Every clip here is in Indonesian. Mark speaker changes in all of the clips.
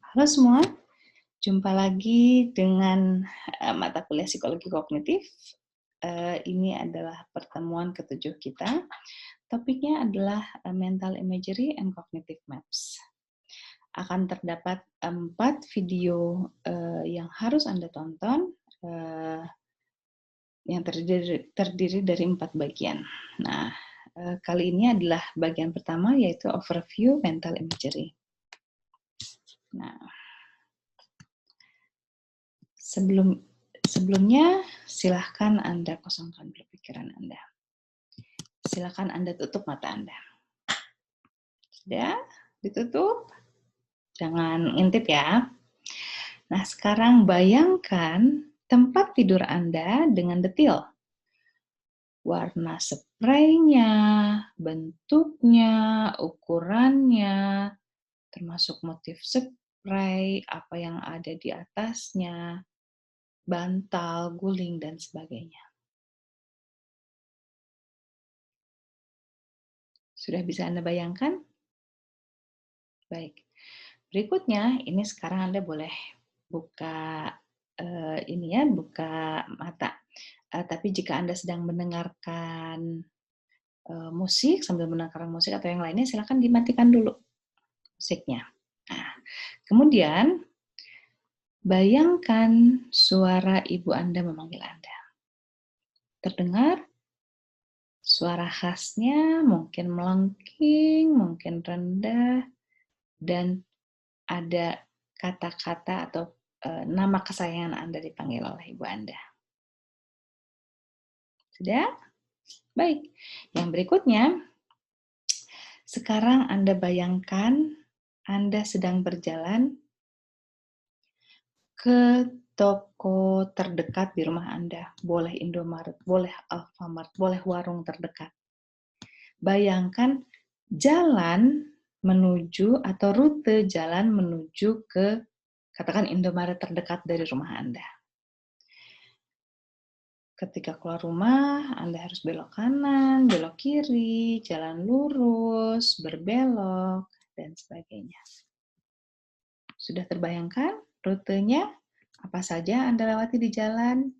Speaker 1: Halo semua, jumpa lagi dengan mata kuliah psikologi kognitif. Ini adalah pertemuan ketujuh kita. Topiknya adalah mental imagery and cognitive maps. Akan terdapat 4 video yang harus Anda tonton, yang terdiri dari 4 bagian. Nah, kali ini adalah bagian pertama, yaitu overview mental imagery. Nah, sebelumnya silahkan Anda kosongkan dulu pikiran Anda. Silahkan Anda tutup mata Anda. Sudah? Ditutup? Jangan ngintip ya. Nah, sekarang bayangkan tempat tidur Anda dengan detail. Warna spraynya, bentuknya, ukurannya, termasuk motif spray, apa yang ada di atasnya, bantal, guling, dan sebagainya. Sudah bisa Anda bayangkan? Baik. Berikutnya, ini sekarang Anda boleh buka buka mata. Tapi jika Anda sedang mendengarkan musik, sambil mendengarkan musik atau yang lainnya, silakan dimatikan dulu musiknya. Nah, kemudian bayangkan suara ibu Anda memanggil Anda. Terdengar suara khasnya, mungkin melengking, mungkin rendah, dan ada kata-kata atau nama kesayangan Anda dipanggil oleh ibu Anda. Sudah? Baik. Yang berikutnya, sekarang Anda bayangkan Anda sedang berjalan ke toko terdekat di rumah Anda. Boleh Indomaret, boleh Alfamart, boleh warung terdekat. Bayangkan jalan menuju atau rute jalan menuju ke, katakan, Indomaret terdekat dari rumah Anda. Ketika keluar rumah, Anda harus belok kanan, belok kiri, jalan lurus, berbelok, dan sebagainya. Sudah terbayangkan rutenya? Apa saja Anda lewati di jalan?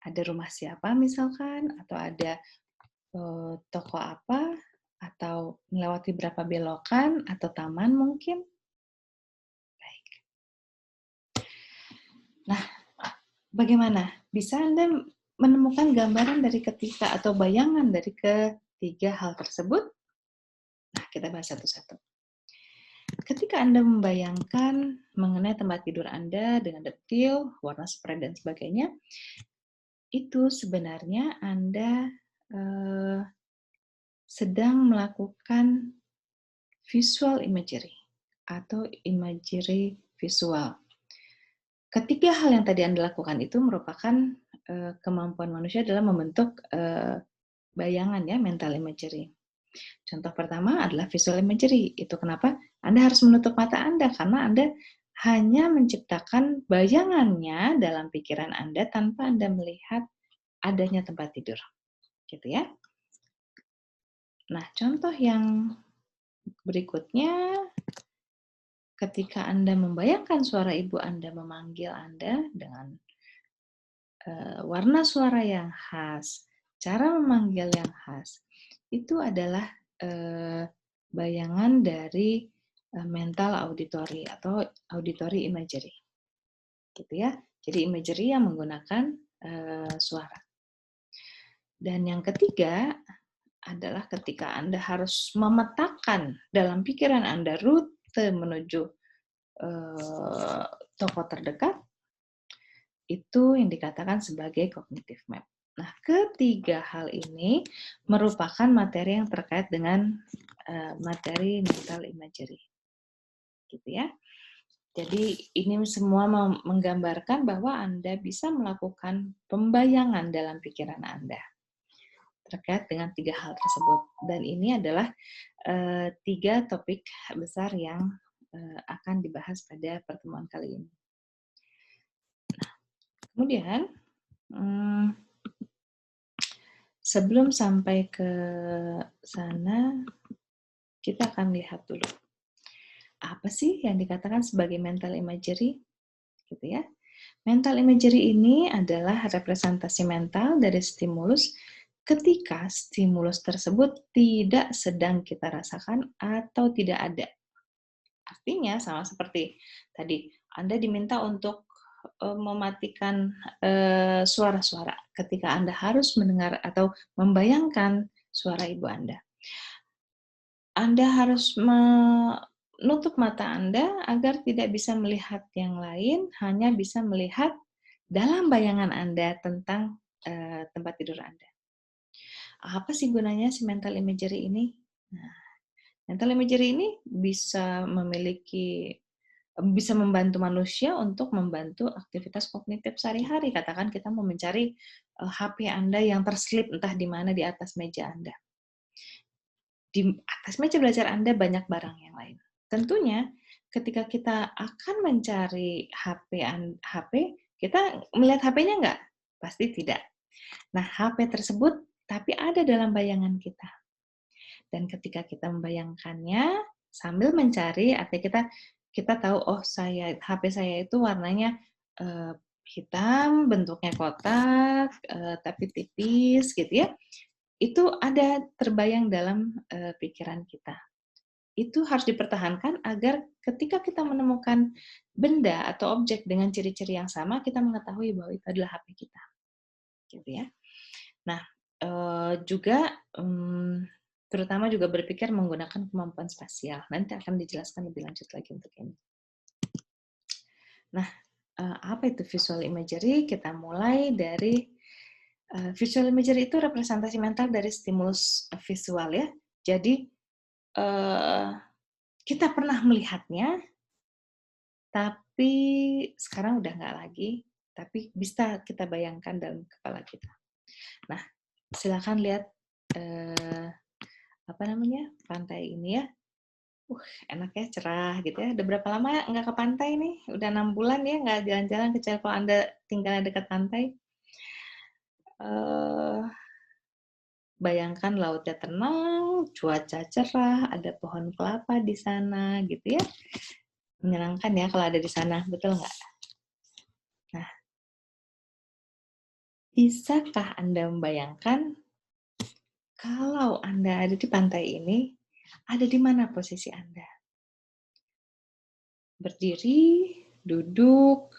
Speaker 1: Ada rumah siapa misalkan? Atau ada toko apa? Atau melewati berapa belokan? Atau taman mungkin? Baik. Nah, bagaimana? Bisa Anda menemukan gambaran dari ketiga atau bayangan dari ketiga hal tersebut? Nah, kita bahas satu-satu. Ketika Anda membayangkan mengenai tempat tidur Anda dengan detail, warna spray dan sebagainya, itu sebenarnya Anda sedang melakukan visual imagery atau imagery visual. Ketiga hal yang tadi Anda lakukan itu merupakan kemampuan manusia dalam membentuk bayangan, ya, mental imagery. Contoh pertama adalah visual imagery. Itu kenapa Anda harus menutup mata Anda, karena Anda hanya menciptakan bayangannya dalam pikiran Anda tanpa Anda melihat adanya tempat tidur. Gitu ya. Nah, contoh yang berikutnya, ketika Anda membayangkan suara ibu Anda memanggil Anda dengan warna suara yang khas, cara memanggil yang khas, itu adalah bayangan dari mental auditory atau auditory imagery. Gitu ya. Jadi imagery yang menggunakan suara. Dan yang ketiga adalah ketika Anda harus memetakan dalam pikiran Anda rute menuju toko terdekat, itu yang dikatakan sebagai cognitive map. Nah, ketiga hal ini merupakan materi yang terkait dengan materi mental imagery. Gitu ya. Jadi ini semua menggambarkan bahwa Anda bisa melakukan pembayangan dalam pikiran Anda terkait dengan tiga hal tersebut. Dan ini adalah tiga topik besar yang akan dibahas pada pertemuan kali ini. Nah, kemudian sebelum sampai ke sana, kita akan lihat dulu Apa sih yang dikatakan sebagai mental imagery? Gitu ya. Mental imagery ini adalah representasi mental dari stimulus ketika stimulus tersebut tidak sedang kita rasakan atau tidak ada. Artinya sama seperti tadi, Anda diminta untuk mematikan suara-suara ketika Anda harus mendengar atau membayangkan suara ibu Anda. Anda harus menutup mata Anda agar tidak bisa melihat yang lain, hanya bisa melihat dalam bayangan Anda tentang tempat tidur Anda. Apa sih gunanya si mental imagery ini? Nah, mental imagery ini bisa membantu manusia untuk membantu aktivitas kognitif sehari-hari. Katakan kita mau mencari HP Anda yang terselip entah di mana di atas meja Anda. Di atas meja belajar Anda banyak barang yang lain. Tentunya ketika kita akan mencari HP, kita melihat HP-nya nggak? Pasti tidak. Nah, HP tersebut tapi ada dalam bayangan kita. Dan ketika kita membayangkannya sambil mencari, artinya kita tahu, oh HP saya itu warnanya hitam, bentuknya kotak, tapi tipis gitu ya. Itu ada terbayang dalam pikiran kita. Itu harus dipertahankan agar ketika kita menemukan benda atau objek dengan ciri-ciri yang sama, kita mengetahui bahwa itu adalah HP kita. Gitu ya. Nah, juga terutama juga berpikir menggunakan kemampuan spasial. Nanti akan dijelaskan lebih lanjut lagi untuk ini. Nah, apa itu visual imagery? Kita mulai dari visual imagery itu representasi mental dari stimulus visual ya. Jadi kita pernah melihatnya, tapi sekarang udah nggak lagi, tapi bisa kita bayangkan dalam kepala kita. Nah, silakan lihat pantai ini ya. Enaknya cerah gitu ya. Udah berapa lama ya nggak ke pantai nih? Udah 6 bulan ya nggak jalan-jalan, kecuali kalau Anda tinggal dekat pantai. Bayangkan lautnya tenang, cuaca cerah, ada pohon kelapa di sana gitu ya. Menyenangkan ya kalau ada di sana, betul nggak? Nah, bisakah Anda membayangkan kalau Anda ada di pantai ini, ada di mana posisi Anda? Berdiri, duduk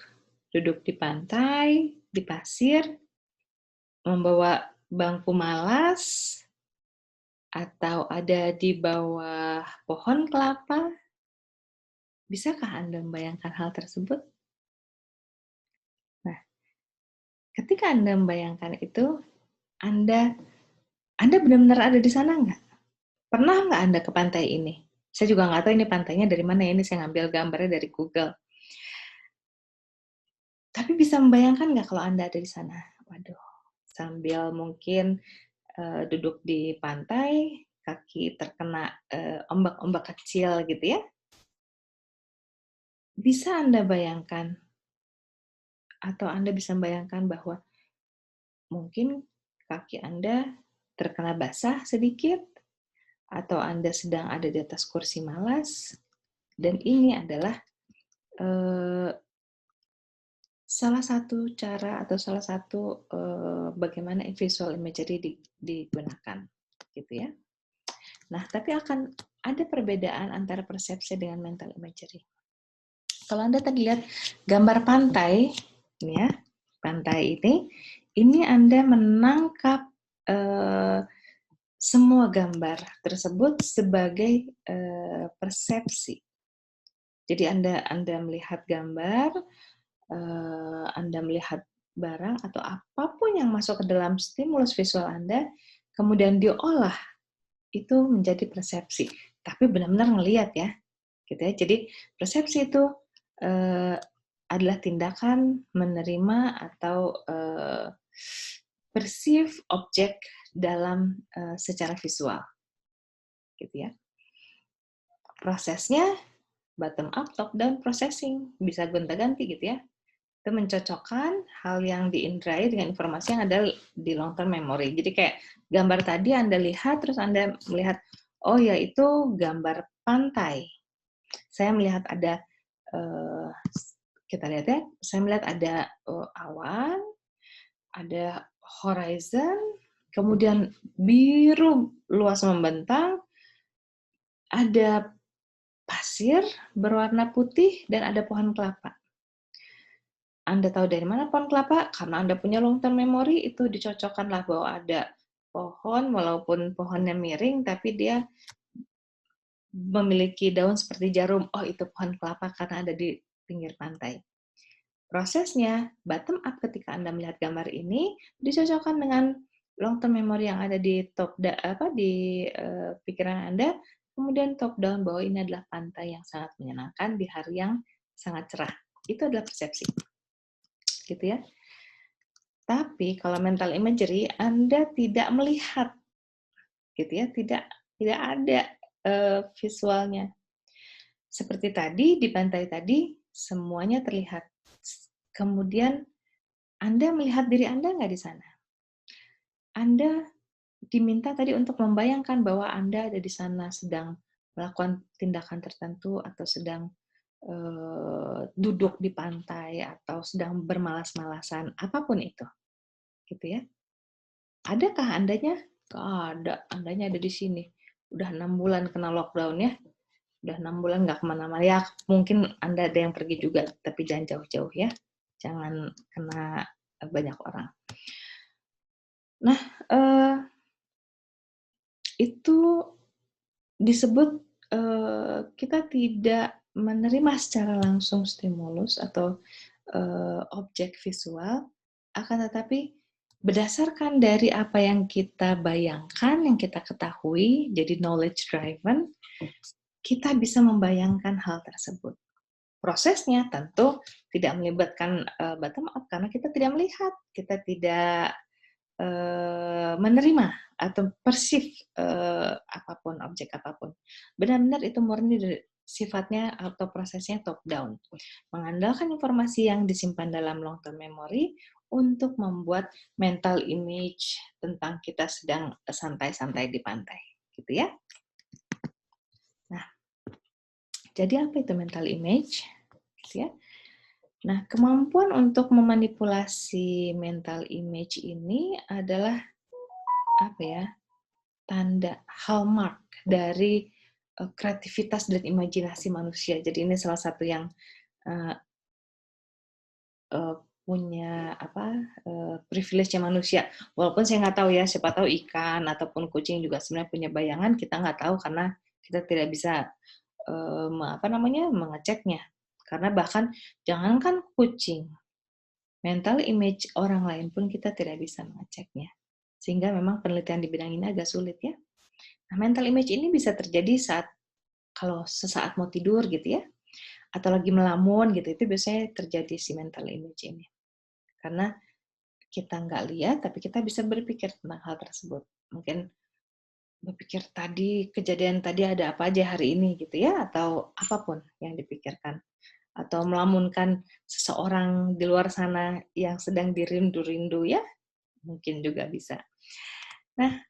Speaker 1: di pantai, di pasir, membawa bangku malas, atau ada di bawah pohon kelapa? Bisakah Anda membayangkan hal tersebut? Nah, ketika Anda membayangkan itu, Anda benar-benar ada di sana nggak? Pernah nggak Anda ke pantai ini? Saya juga nggak tahu ini pantainya dari mana ya, ini saya ngambil gambarnya dari Google. Tapi bisa membayangkan nggak kalau Anda ada di sana? Waduh, sambil mungkin duduk di pantai, kaki terkena ombak-ombak kecil gitu ya. Bisa Anda bayangkan, atau Anda bisa membayangkan bahwa mungkin kaki Anda terkena basah sedikit, atau Anda sedang ada di atas kursi malas, dan ini adalah salah satu cara atau salah satu bagaimana visual imagery digunakan, gitu ya. Nah, tapi akan ada perbedaan antara persepsi dengan mental imagery. Kalau Anda tadi lihat gambar pantai, ini ya, pantai ini Anda menangkap semua gambar tersebut sebagai persepsi. Jadi Anda melihat gambar, Anda melihat barang atau apapun yang masuk ke dalam stimulus visual Anda, kemudian diolah itu menjadi persepsi. Tapi benar-benar ngelihat ya, gitu ya. Jadi persepsi itu adalah tindakan menerima atau perceive objek dalam secara visual, gitu ya. Prosesnya bottom up, top down processing, bisa gonta-ganti gitu ya. Itu mencocokkan hal yang diindrai dengan informasi yang ada di long term memory. Jadi kayak gambar tadi Anda lihat, terus Anda melihat, oh ya itu gambar pantai. saya melihat ada, kita lihat ya, saya melihat ada awan, ada horizon, kemudian biru luas membentang, ada pasir berwarna putih, dan ada pohon kelapa. Anda tahu dari mana pohon kelapa? Karena Anda punya long term memory, itu dicocokkanlah bahwa ada pohon, walaupun pohonnya miring, tapi dia memiliki daun seperti jarum. Oh, itu pohon kelapa karena ada di pinggir pantai. Prosesnya, bottom up ketika Anda melihat gambar ini, dicocokkan dengan long term memory yang ada di pikiran Anda, kemudian top down bahwa ini adalah pantai yang sangat menyenangkan di hari yang sangat cerah. Itu adalah persepsi. Gitu ya. Tapi kalau mental imagery, Anda tidak melihat, gitu ya, tidak ada visualnya. Seperti tadi di pantai tadi, semuanya terlihat. Kemudian Anda melihat diri Anda nggak di sana? Anda diminta tadi untuk membayangkan bahwa Anda ada di sana sedang melakukan tindakan tertentu atau sedang duduk di pantai atau sedang bermalas-malasan, apapun itu, gitu ya. Adakah Andanya? Nggak ada, Andanya ada di sini. Udah 6 bulan kena lockdown ya, udah 6 bulan nggak kemana-mana. Ya, mungkin Anda ada yang pergi juga, tapi jangan jauh-jauh ya. Jangan kena banyak orang. Nah, itu disebut kita tidak menerima secara langsung stimulus atau objek visual, akan tetapi berdasarkan dari apa yang kita bayangkan, yang kita ketahui, jadi knowledge driven, kita bisa membayangkan hal tersebut. Prosesnya tentu tidak melibatkan bottom up karena kita tidak melihat, kita tidak menerima atau perceive apapun, objek apapun. Benar-benar itu murni dari sifatnya atau prosesnya top down. Mengandalkan informasi yang disimpan dalam long term memory untuk membuat mental image tentang kita sedang santai-santai di pantai, gitu ya. Nah, jadi apa itu mental image? Gitu ya. Nah, kemampuan untuk memanipulasi mental image ini adalah apa ya? Tanda hallmark dari kreativitas dan imajinasi manusia. Jadi ini salah satu yang uh, uh, punya privilege-nya manusia. Walaupun saya nggak tahu ya, siapa tahu ikan ataupun kucing juga sebenarnya punya bayangan, kita nggak tahu karena kita tidak bisa mengeceknya. Karena bahkan jangankan kucing, mental image orang lain pun kita tidak bisa mengeceknya. Sehingga memang penelitian di bidang ini agak sulit ya. Nah, mental image ini bisa terjadi saat kalau sesaat mau tidur gitu ya, atau lagi melamun gitu, itu biasanya terjadi si mental image ini. Karena kita nggak lihat, tapi kita bisa berpikir tentang hal tersebut. Mungkin berpikir kejadian tadi ada apa aja hari ini gitu ya, atau apapun yang dipikirkan. Atau melamunkan seseorang di luar sana yang sedang dirindu-rindu ya, mungkin juga bisa. Nah,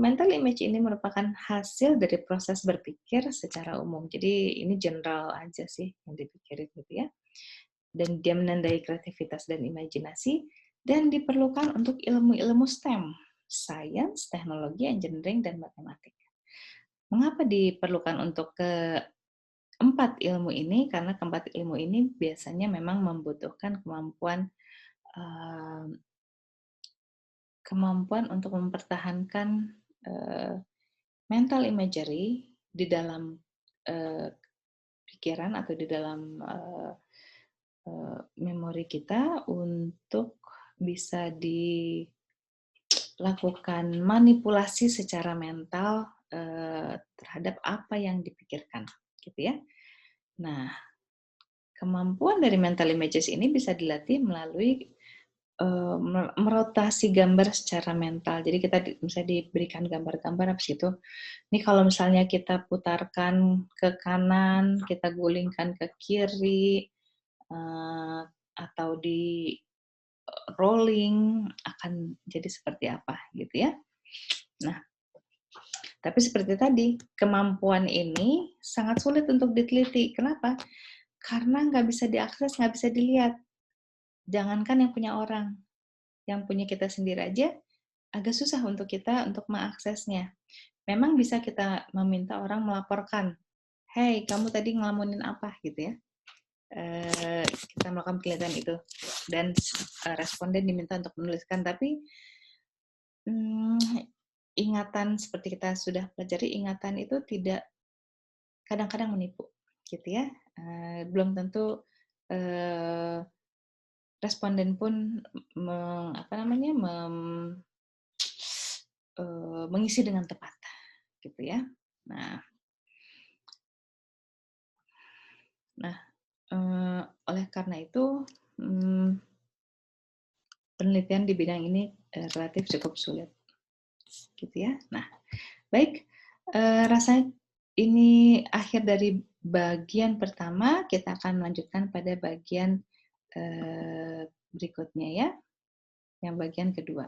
Speaker 1: mental image ini merupakan hasil dari proses berpikir secara umum. Jadi ini general aja sih yang dipikirin gitu ya. Dan dia menandai kreativitas dan imajinasi dan diperlukan untuk ilmu-ilmu STEM, Science, Teknologi, Engineering, dan Matematika. Mengapa diperlukan untuk keempat ilmu ini? Karena keempat ilmu ini biasanya memang membutuhkan kemampuan untuk mempertahankan mental imagery di dalam pikiran atau di dalam memori kita untuk bisa dilakukan manipulasi secara mental terhadap apa yang dipikirkan, gitu ya. Nah, kemampuan dari mental images ini bisa dilatih melalui merotasi gambar secara mental. Jadi kita misalnya diberikan gambar-gambar apa itu. Ini kalau misalnya kita putarkan ke kanan, kita gulingkan ke kiri, atau di rolling akan jadi seperti apa gitu ya. Nah, Tapi seperti tadi, kemampuan ini sangat sulit untuk diteliti. Kenapa? Karena nggak bisa diakses, nggak bisa dilihat. Jangankan yang punya orang, yang punya kita sendiri aja agak susah untuk kita untuk mengaksesnya. Memang bisa kita meminta orang melaporkan, "Hey, kamu tadi ngelamunin apa?" gitu ya. Kita melakukan penelitian itu dan responden diminta untuk menuliskan, tapi ingatan seperti kita sudah pelajari, ingatan itu tidak kadang-kadang menipu, gitu ya. Belum tentu responden pun mengisi dengan tepat, gitu ya. Nah, nah oleh karena itu penelitian di bidang ini relatif cukup sulit, gitu ya. Nah, baik, rasanya ini akhir dari bagian pertama. Kita akan melanjutkan pada bagian berikutnya ya, yang bagian kedua.